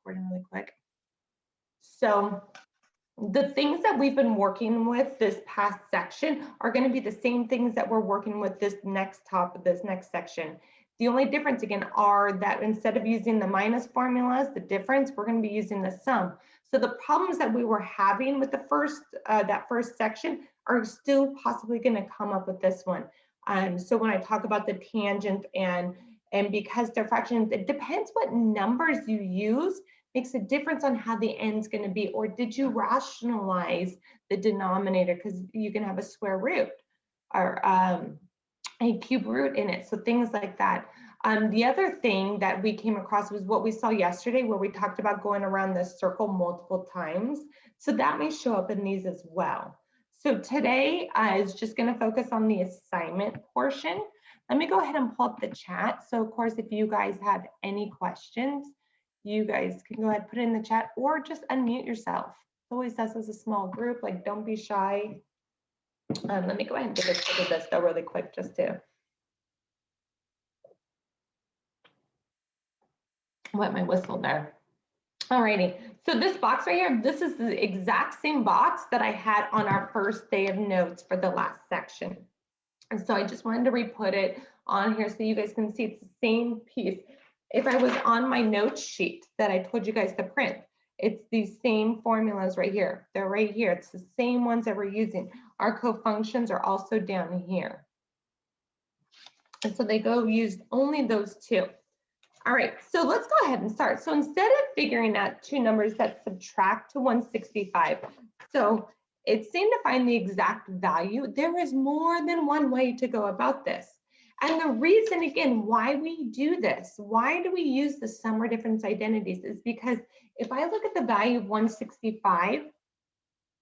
recording really quick. So the things that we've been working with this past section are going to be the same things that we're working with this next section. The only difference again are that instead of using the minus formulas, the difference, we're going to be using the sum. So the problems that we were having with the that first section are still possibly going to come up with this one. So when I talk about the tangent and because they're fractions, it depends what numbers you use, makes a difference on how the end's going to be. Or did you rationalize the denominator, because you can have a square root or a cube root in it, so things like that. The other thing that we came across was what we saw yesterday, where we talked about going around the circle multiple times. So that may show up in these as well. So today is just going to focus on the assignment portion. Let me go ahead and pull up the chat. So of course, if you guys have any questions, you guys can go ahead and put it in the chat or just unmute yourself. It always says as a small group, like don't be shy. Let me go ahead and take a look at this though really quick just to wet my whistle there. Alrighty, so this box right here, this is the exact same box that I had on our first day of notes for the last section. And so I just wanted to re-put it on here so you guys can see it's the same piece. If I was on my notes sheet that I told you guys to print, it's these same formulas right here. They're right here. It's the same ones that we're using. Our cofunctions are also down here. And so they go use only those two. All right, so let's go ahead and start. So instead of figuring out two numbers that subtract to 165, so it's saying to find the exact value. There is more than one way to go about this. And the reason, again, why we do this, why do we use the sum or difference identities, is because if I look at the value of 165,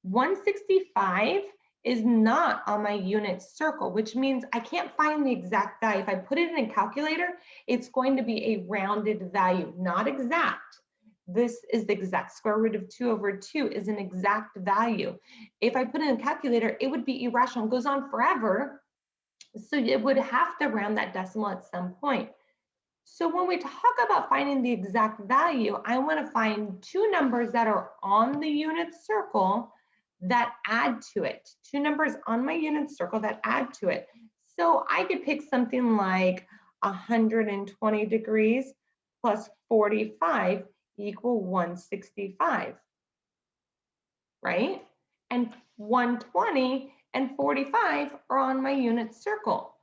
165 is not on my unit circle, which means I can't find the exact value. If I put it in a calculator, it's going to be a rounded value, not exact. This is the exact. Square root of 2/2 is an exact value. If I put it in a calculator, it would be irrational. It goes on forever. So it would have to round that decimal at some point. So when we talk about finding the exact value, I want to find two numbers that are on the unit circle that add to it. Two numbers on my unit circle that add to it. So I could pick something like 120 degrees plus 45 equal 165, right? And 120 and 45 are on my unit circle.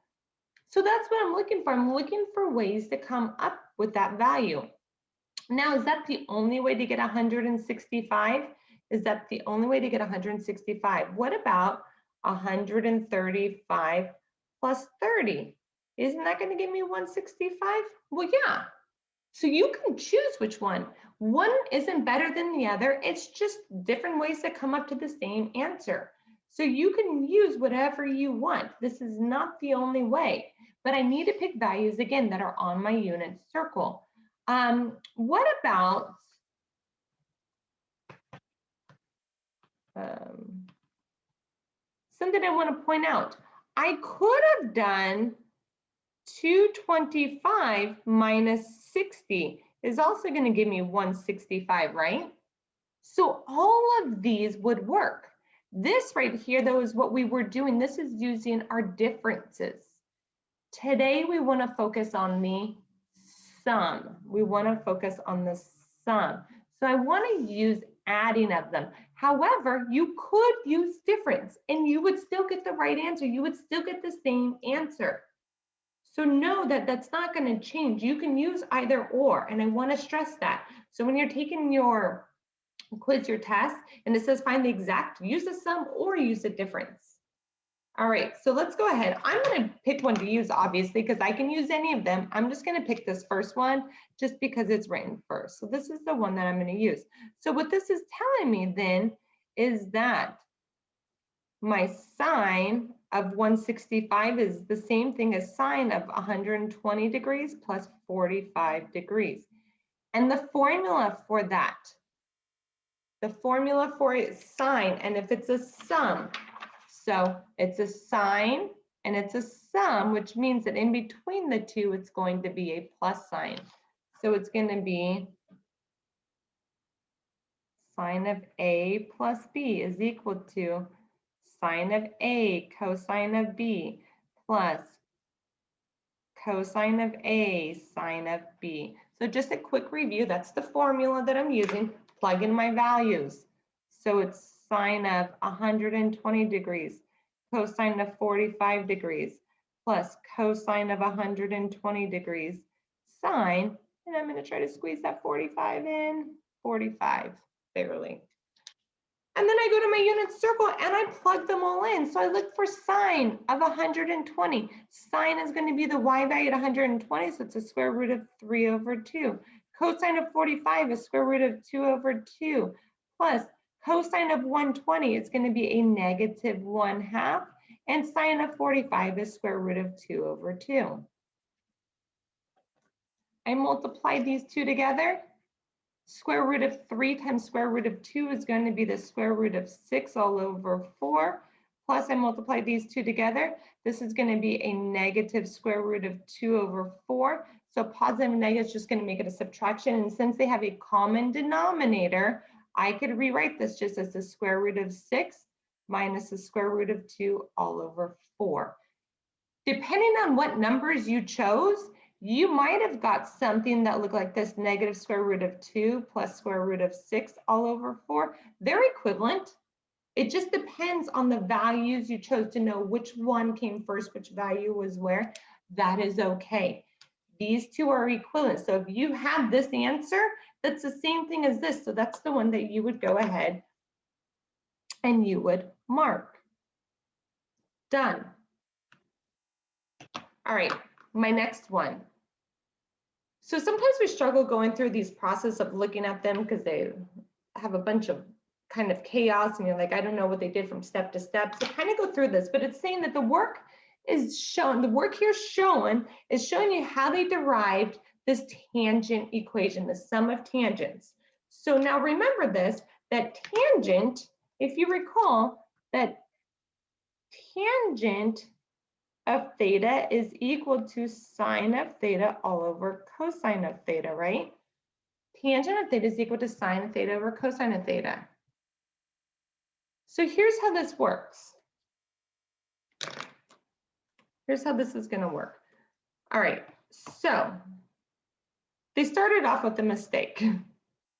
So that's what I'm looking for. I'm looking for ways to come up with that value. Now, is that the only way to get 165? Is that the only way to get 165? What about 135 plus 30? Isn't that going to give me 165? Well, yeah. So you can choose which one. One isn't better than the other. It's just different ways to come up to the same answer. So you can use whatever you want. This is not the only way, but I need to pick values again that are on my unit circle. What about something I want to point out? I could have done 225 minus 60 is also going to give me 165, right? So all of these would work. This right here, though, is what we were doing. This is using our differences. Today, we want to focus on the sum. We want to focus on the sum. So I want to use adding of them. However, you could use difference and you would still get the right answer. You would still get the same answer. So know that that's not going to change. You can use either or, and I want to stress that. So when you're taking your quiz, your test, and it says find the exact, use the sum or use the difference. All right, so let's go ahead. I'm going to pick one to use, obviously, because I can use any of them. I'm just going to pick this first one just because it's written first. So this is the one that I'm going to use. So what this is telling me then is that my sine of 165 is the same thing as sine of 120 degrees plus 45 degrees. And the formula for that, the formula for it is sine, and if it's a sum, so it's a sine and it's a sum, which means that in between the two, it's going to be a plus sign. So it's going to be sine of A plus B is equal to sine of A cosine of B plus cosine of A sine of B. So just a quick review, that's the formula that I'm using. Plug in my values. So it's sine of 120 degrees, cosine of 45 degrees, plus cosine of 120 degrees, sine, and I'm going to try to squeeze that 45 in, 45, barely. And then I go to my unit circle and I plug them all in. So I look for sine of 120. Sine is going to be the y value at 120, so it's a square root of 3 over 2. Cosine of 45 is square root of 2 over 2. Plus cosine of 120 is going to be a negative 1/2. And sine of 45 is square root of 2 over 2. I multiply these two together. Square root of 3 times square root of 2 is going to be the square root of 6 all over 4. Plus I multiply these two together. This is going to be a negative square root of 2 over 4. So positive and negative is just going to make it a subtraction. And since they have a common denominator, I could rewrite this just as the square root of 6 minus the square root of 2 all over 4. Depending on what numbers you chose, you might have got something that looked like this, negative square root of 2 plus square root of 6 all over 4. They're equivalent. It just depends on the values you chose to know which one came first, which value was where. That is okay. These two are equivalent. So if you had this answer, that's the same thing as this. So that's the one that you would go ahead and you would mark. Done. All right, my next one. So sometimes we struggle going through these process of looking at them because they have a bunch of kind of chaos and you're like, I don't know what they did from step to step. So kind of go through this, but it's saying that the work is shown, the work here shown is showing you how they derived this tangent equation, the sum of tangents. So now remember this, that tangent, if you recall, that tangent of theta is equal to sine of theta all over cosine of theta, right? Tangent of theta is equal to sine of theta over cosine of theta. So here's how this works. Here's how this is going to work. All right, so they started off with a mistake.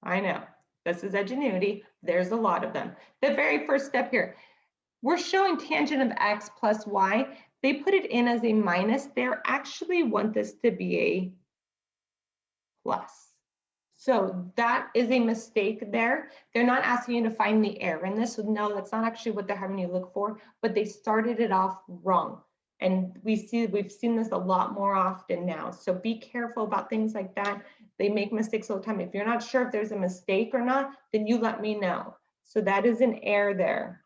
I know, this is Edgenuity. There's a lot of them. The very first step here, we're showing tangent of x plus y. They put it in as a minus. They actually want this to be a plus. So that is a mistake there. They're not asking you to find the error in this. So no, that's not actually what they're having you look for, but they started it off wrong. And we've seen this a lot more often now. So be careful about things like that. They make mistakes all the time. If you're not sure if there's a mistake or not, then you let me know. So that is an error there.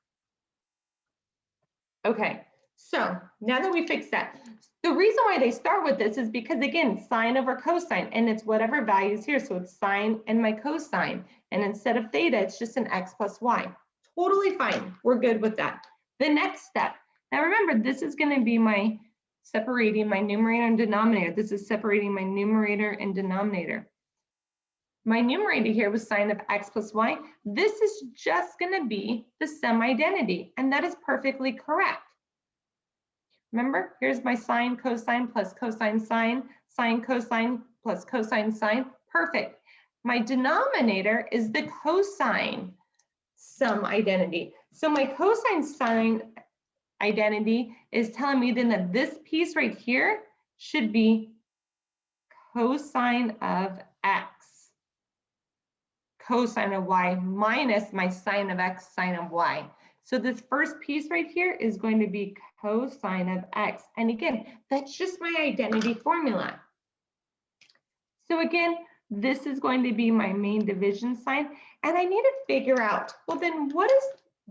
Okay, so now that we fixed that, the reason why they start with this is because, again, sine over cosine, and it's whatever values here. So it's sine and my cosine. And instead of theta, it's just an x plus y. Totally fine. We're good with that. The next step. Now remember, this is going to be my separating my numerator and denominator. This is separating my numerator and denominator. My numerator here was sine of x plus y. This is just going to be the sum identity, and that is perfectly correct. Remember, here's my sine, cosine plus cosine sine, sine cosine plus cosine sine. Perfect. My denominator is the cosine sum identity. So my cosine sine identity is telling me then that this piece right here should be cosine of x, cosine of y minus my sine of x, sine of y. So this first piece right here is going to be cosine of x. And again, that's just my identity formula. So again, this is going to be my main division sign. And I need to figure out, well, then what is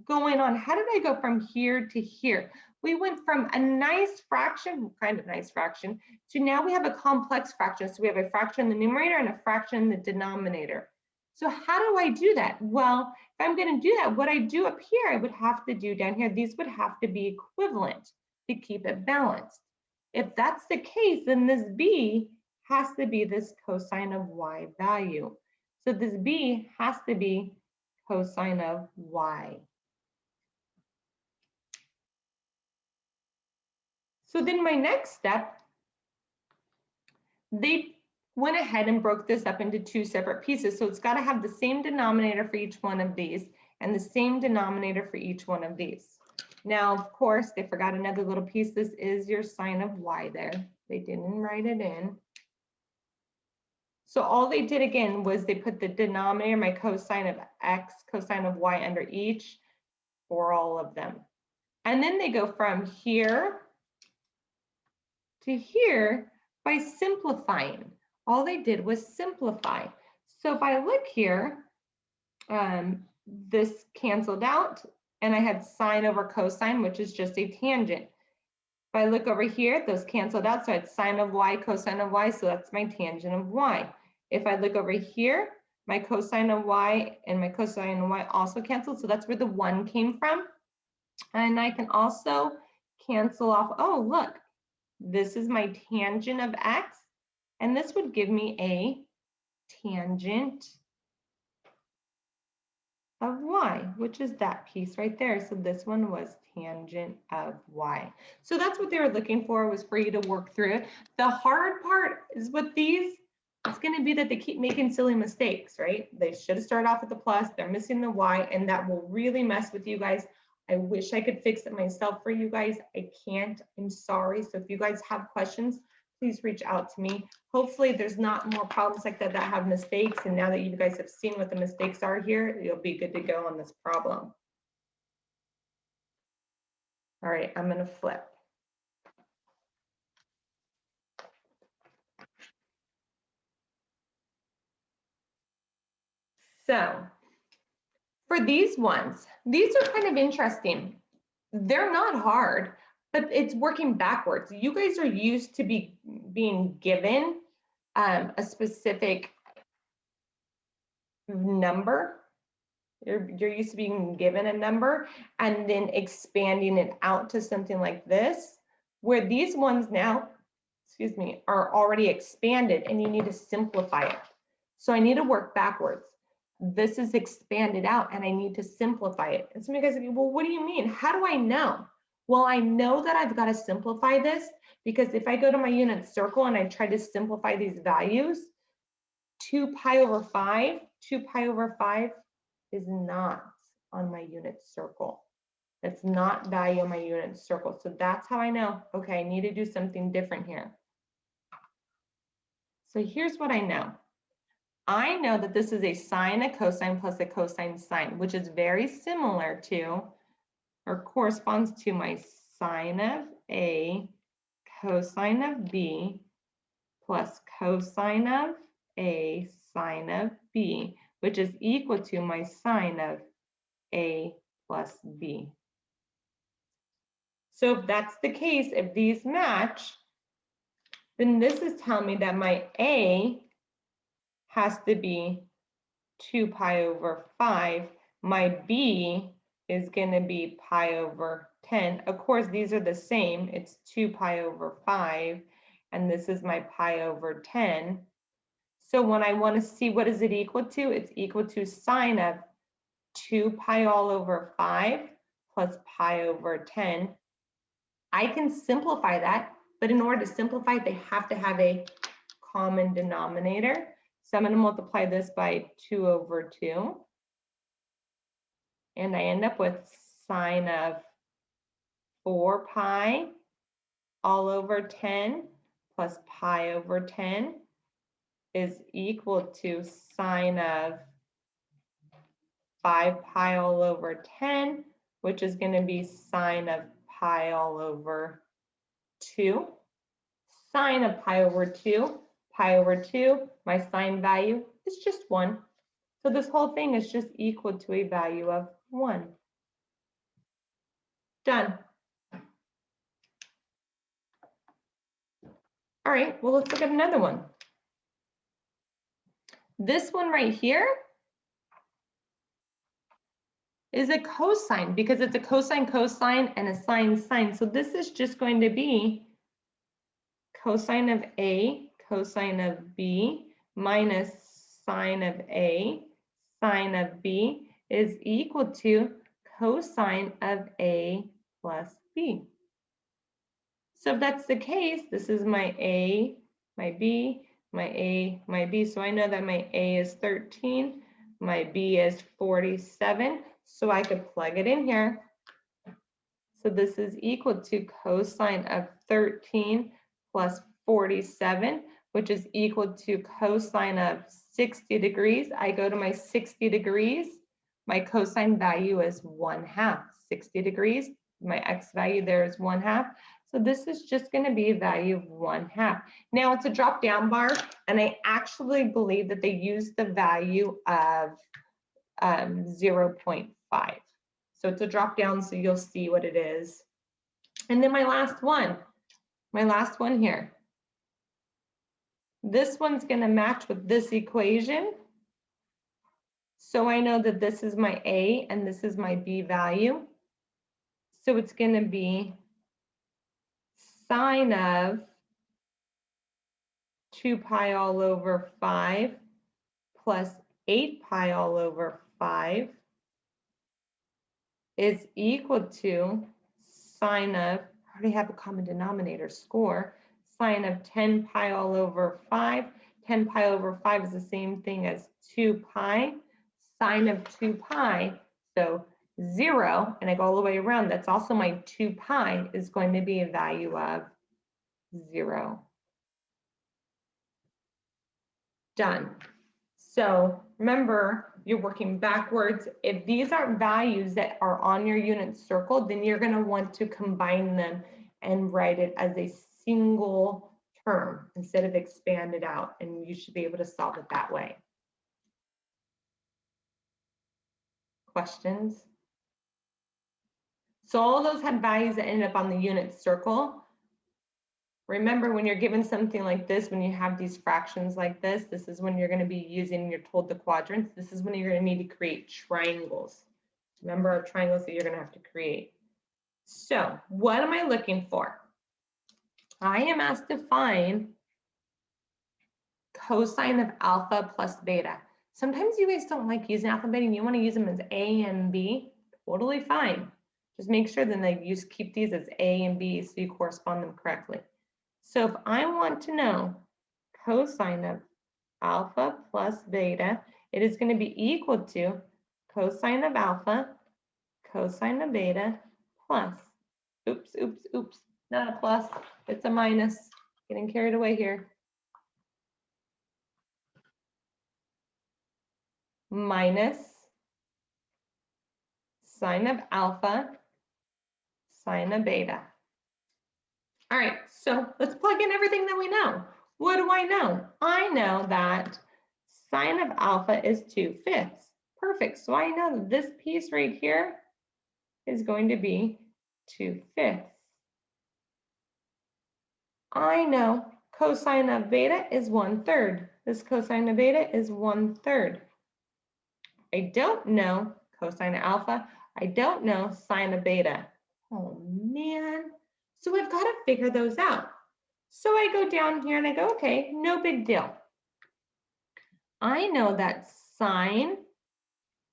going on? How did I go from here to here? We went from a nice fraction, kind of nice fraction, to now we have a complex fraction. So we have a fraction in the numerator and a fraction in the denominator. So how do I do that? Well, if I'm going to do that, what I do up here, I would have to do down here. These would have to be equivalent to keep it balanced. If that's the case, then this b has to be this cosine of y value. So this b has to be cosine of y. So then my next step, they went ahead and broke this up into two separate pieces. So it's got to have the same denominator for each one of these and the same denominator for each one of these. Now, of course, they forgot another little piece. This is your sine of y there. They didn't write it in. So all they did again was they put the denominator, my cosine of x, cosine of y under each for all of them. And then they go from here to here by simplifying. All they did was simplify. So if I look here, this canceled out and I had sine over cosine, which is just a tangent. If I look over here, those canceled out. So I had sine of y, cosine of y, so that's my tangent of y. If I look over here, my cosine of y and my cosine of y also canceled. So that's where the 1 came from. And I can also cancel off, oh, look, this is my tangent of x, and this would give me a tangent of y, which is that piece right there. So this one was tangent of y. So that's what they were looking for, was for you to work through it. The hard part is with these, it's going to be that they keep making silly mistakes, right? They should have started off with the plus, they're missing the y, and that will really mess with you guys. I wish I could fix it myself for you guys. I can't, I'm sorry. So if you guys have questions, please reach out to me. Hopefully there's not more problems like that have mistakes. And now that you guys have seen what the mistakes are here, you'll be good to go on this problem. All right, I'm gonna flip. So for these ones, these are kind of interesting. They're not hard, but it's working backwards. You guys are used to being given a specific number. You're used to being given a number and then expanding it out to something like this, where these ones now, excuse me, are already expanded and you need to simplify it. So I need to work backwards. This is expanded out and I need to simplify it. And some of you guys are like, well, what do you mean? How do I know? Well, I know that I've got to simplify this because if I go to my unit circle and I try to simplify these values, 2 pi over 5 is not on my unit circle. That's not value on my unit circle. So that's how I know, okay, I need to do something different here. So here's what I know. I know that this is a sine, a cosine plus a cosine sine, which is very similar to, or corresponds to my sine of A, cosine of B, plus cosine of A, sine of B, which is equal to my sine of A plus B. So if that's the case, if these match, then this is telling me that my A has to be 2 pi over 5. My B is going to be pi over 10. Of course, these are the same. It's 2 pi over 5, and this is my pi over 10. So when I want to see what is it equal to, it's equal to sine of 2 pi all over 5 plus pi over 10. I can simplify that, but in order to simplify it, they have to have a common denominator. So I'm going to multiply this by 2 over 2. And I end up with sine of 4 pi all over 10 plus pi over 10 is equal to sine of 5 pi all over 10, which is going to be sine of pi all over 2. Sine of pi over 2, my sine value is just 1. So this whole thing is just equal to a value of 1. Done. All right, well, let's look at another one. This one right here is a cosine because it's a cosine, cosine, and a sine, sine. So this is just going to be cosine of A, cosine of B, minus sine of A, sine of B, is equal to cosine of A plus B. So if that's the case, this is my A, my B, my A, my B. So I know that my A is 13, my B is 47. So I could plug it in here. So this is equal to cosine of 13 plus 47, which is equal to cosine of 60 degrees. I go to my 60 degrees. My cosine value is 1/2. 60 degrees, my x value there is 1/2. So this is just going to be a value of 1/2. Now it's a drop down bar, and I actually believe that they use the value of 0.5. So it's a drop down, so you'll see what it is. And then my last one here. This one's going to match with this equation. So I know that this is my A and this is my B value. So it's going to be sine of 2 pi all over 5 plus 8 pi all over 5 is equal to sine of, I already have a common denominator, score, sine of 10 pi all over 5. 10 pi over 5 is the same thing as 2 pi. Sine of 2 pi, so 0, and I go all the way around, that's also my 2 pi is going to be a value of 0. Done. So remember, you're working backwards. If these are values that are on your unit circle, then you're going to want to combine them and write it as a single term instead of expand it out, and you should be able to solve it that way. Questions? So all those had values that ended up on the unit circle. Remember, when you're given something like this, when you have these fractions like this is when you're going to be using, you're told the quadrants. This is when you're going to need to create triangles. Remember our triangles that you're going to have to create. So what am I looking for? I am asked to find cosine of alpha plus beta. Sometimes you guys don't like using alpha beta and you want to use them as A and B. Totally fine. Just make sure then that you keep these as A and B so you correspond them correctly. So if I want to know cosine of alpha plus beta, it is going to be equal to cosine of alpha, cosine of beta, plus, oops, not a plus, it's a minus, getting carried away here, minus sine of alpha, sine of beta. All right, so let's plug in everything that we know. What do I know? I know that sine of alpha is 2/5. Perfect. So I know that this piece right here is going to be 2/5. I know cosine of beta is 1/3. This cosine of beta is 1/3. I don't know cosine of alpha. I don't know sine of beta. Oh man. So I've got to figure those out. So I go down here and I go, okay, no big deal. I know that sine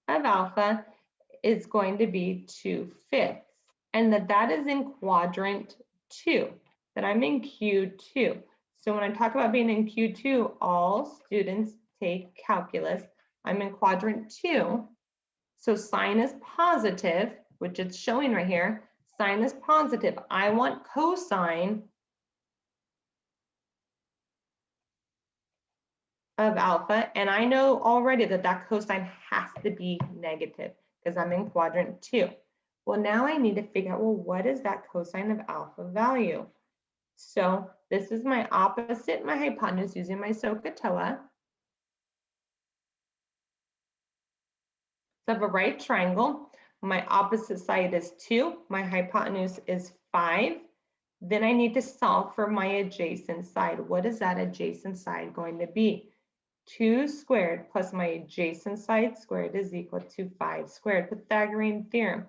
of alpha is going to be 2/5, and that is in quadrant 2, that I'm in Q2. So when I talk about being in Q2, all students take calculus. I'm in quadrant 2. So sine is positive, which it's showing right here. Sine is positive. I want cosine of alpha, and I know already that that cosine has to be negative because I'm in quadrant 2. Well, now I need to figure out, well, what is that cosine of alpha value? So this is my opposite, my hypotenuse using my SOHCAHTOA. So I have a right triangle. My opposite side is 2. My hypotenuse is 5. Then I need to solve for my adjacent side. What is that adjacent side going to be? 2 squared plus my adjacent side squared is equal to 5 squared. Pythagorean theorem.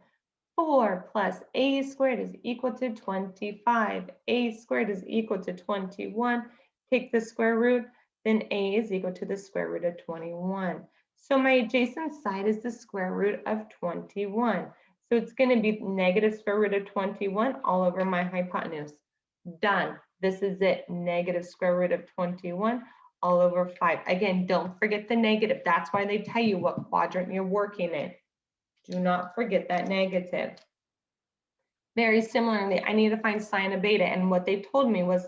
4 plus a squared is equal to 25. A squared is equal to 21. Take the square root, then a is equal to the square root of 21. So my adjacent side is the square root of 21. So it's going to be negative square root of 21 all over my hypotenuse. Done. This is it, negative square root of 21 all over 5. Again, don't forget the negative. That's why they tell you what quadrant you're working in. Do not forget that negative. Very similarly, I need to find sine of beta, and what they told me was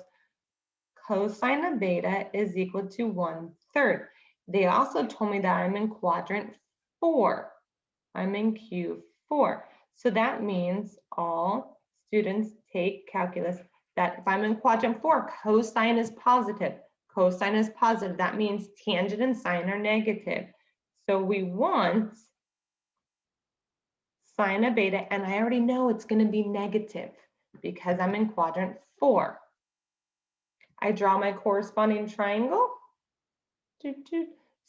cosine of beta is equal to 1/3. They also told me that I'm in quadrant 4. I'm in Q4. So that means all students take calculus that if I'm in quadrant 4, cosine is positive. Cosine is positive. That means tangent and sine are negative. So we want sine of beta, and I already know it's going to be negative because I'm in quadrant 4. I draw my corresponding triangle.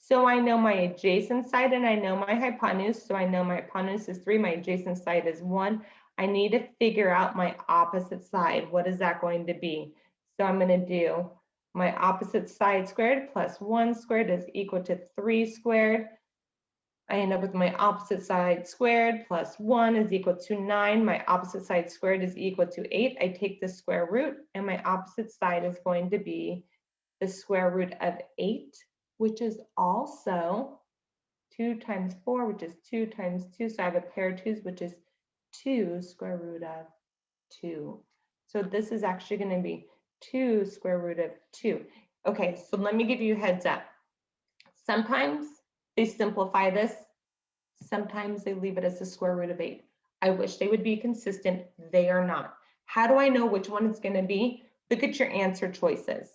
So I know my adjacent side and I know my hypotenuse. So I know my hypotenuse is 3, my adjacent side is 1. I need to figure out my opposite side. What is that going to be? So I'm going to do my opposite side squared plus 1 squared is equal to 3 squared. I end up with my opposite side squared plus 1 is equal to 9. My opposite side squared is equal to 8. I take the square root, and my opposite side is going to be the square root of 8, which is also 2 times 4, which is 2 times 2. So I have a pair of 2's, which is 2 square root of 2. So this is actually going to be 2 square root of 2. Okay, so let me give you a heads up. Sometimes they simplify this. Sometimes they leave it as the square root of 8. I wish they would be consistent. They are not. How do I know which one it's going to be? Look at your answer choices.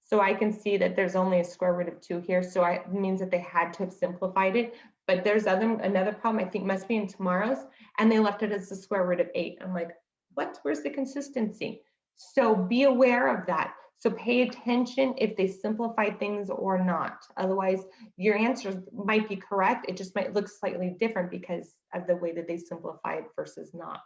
So I can see that there's only a square root of 2 here. So it means that they had to have simplified it. But there's another problem I think must be in tomorrow's, and they left it as the square root of 8. I'm like, what? Where's the consistency? So be aware of that. So pay attention if they simplify things or not. Otherwise, your answers might be correct. It just might look slightly different because of the way that they simplified versus not.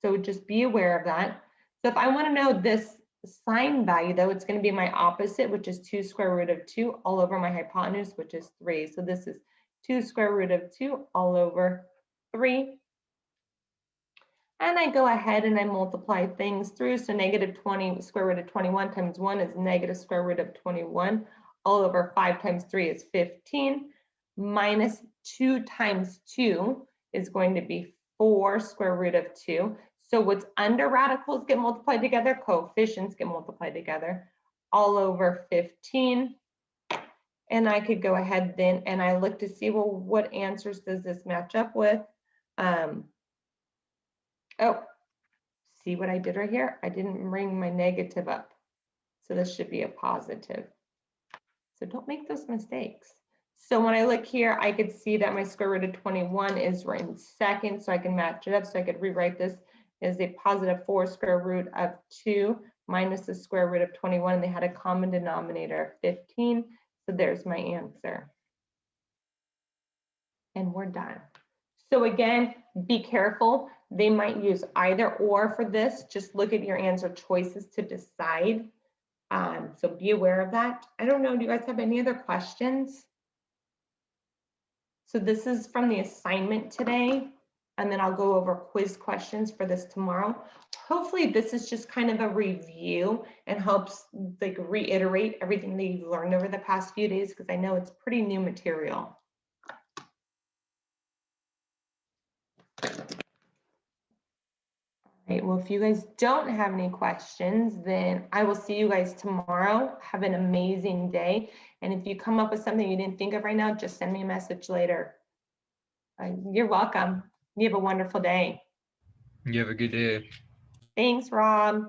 So just be aware of that. So if I want to know this sine value, though, it's going to be my opposite, which is 2 square root of 2 all over my hypotenuse, which is 3. So this is 2 square root of 2 all over 3. And I go ahead and I multiply things through. So negative 20 square root of 21 times 1 is negative square root of 21. All over 5 times 3 is 15. Minus 2 times 2 is going to be 4 square root of 2. So what's under radicals get multiplied together, coefficients get multiplied together, all over 15. And I could go ahead then and I look to see, well, what answers does this match up with? Oh, see what I did right here? I didn't bring my negative up. So this should be a positive. So don't make those mistakes. So when I look here, I could see that my square root of 21 is right in second, so I can match it up. So I could rewrite this as a positive 4 square root of 2 minus the square root of 21, and they had a common denominator of 15. So there's my answer. And we're done. So again, be careful. They might use either or for this. Just look at your answer choices to decide. So be aware of that. I don't know, do you guys have any other questions? So this is from the assignment today, and then I'll go over quiz questions for this tomorrow. Hopefully this is just kind of a review and helps like reiterate everything that you've learned over the past few days, because I know it's pretty new material. Right, well, if you guys don't have any questions, then I will see you guys tomorrow. Have an amazing day. And if you come up with something you didn't think of right now, just send me a message later. You're welcome. You have a wonderful day. You have a good day. Thanks, Rob.